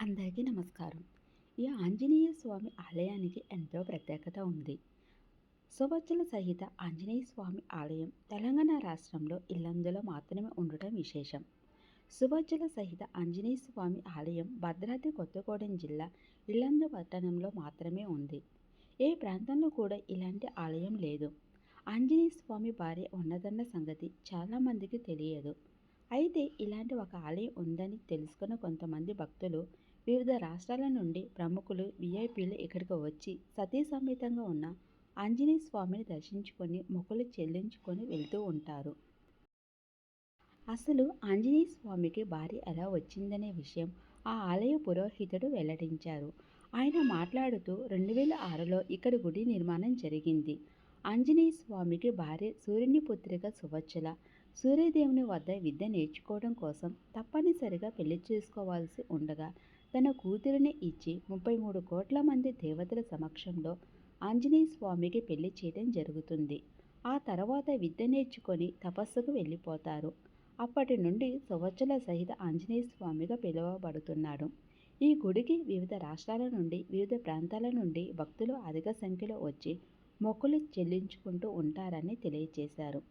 అందరికీ నమస్కారం. ఈ ఆంజనేయ స్వామి ఆలయానికి ఎంతో ప్రత్యేకత ఉంది. సుభద్రల సహిత ఆంజనేయ స్వామి ఆలయం తెలంగాణ రాష్ట్రంలో ఇల్లందులో మాత్రమే ఉండటం విశేషం. సుభద్రల సహిత ఆంజనేయ స్వామి ఆలయం భద్రాద్రి కొత్తగూడెం జిల్లా ఇల్లందు పట్టణంలో మాత్రమే ఉంది. ఏ ప్రాంతంలో కూడా ఇలాంటి ఆలయం లేదు. ఆంజనేయ స్వామి భార్య ఉన్నదన్న సంగతి చాలామందికి తెలియదు. అయితే ఇలాంటి ఒక ఆలయం ఉందని తెలుసుకున్న కొంతమంది భక్తులు వివిధ రాష్ట్రాల నుండి ప్రముఖులు విఐపీలు ఇక్కడికి వచ్చి సతీ సమేతంగా ఉన్న ఆంజనేయ స్వామిని దర్శించుకొని మొక్కులు చెల్లించుకొని వెళ్తూ ఉంటారు. అసలు ఆంజనేయ స్వామికి భార్య ఎలా వచ్చిందనే విషయం ఆ ఆలయ పురోహితుడు వెల్లడించారు. ఆయన మాట్లాడుతూ 2006లో ఇక్కడ గుడి నిర్మాణం జరిగింది. ఆంజనేయ స్వామికి భార్య సూర్యుని పుత్రిక సువచ్చల సూర్యదేవుని వద్ద విద్య నేర్చుకోవడం కోసం తప్పనిసరిగా పెళ్లి చేసుకోవాల్సి ఉండగా తన కూతురిని ఇచ్చి 33 కోట్ల మంది దేవతల సమక్షంలో ఆంజనేయ స్వామికి పెళ్లి చేయడం జరుగుతుంది. ఆ తర్వాత విద్య నేర్చుకొని తపస్సుకు వెళ్ళిపోతారు. అప్పటి నుండి సువచ్చల సహిత ఆంజనేయ స్వామిగా పిలువబడుతున్నాడు. ఈ గుడికి వివిధ రాష్ట్రాల నుండి వివిధ ప్రాంతాల నుండి భక్తులు అధిక సంఖ్యలో వచ్చి మొక్కులు చెల్లించుకుంటూ ఉంటారని తెలియజేశారు.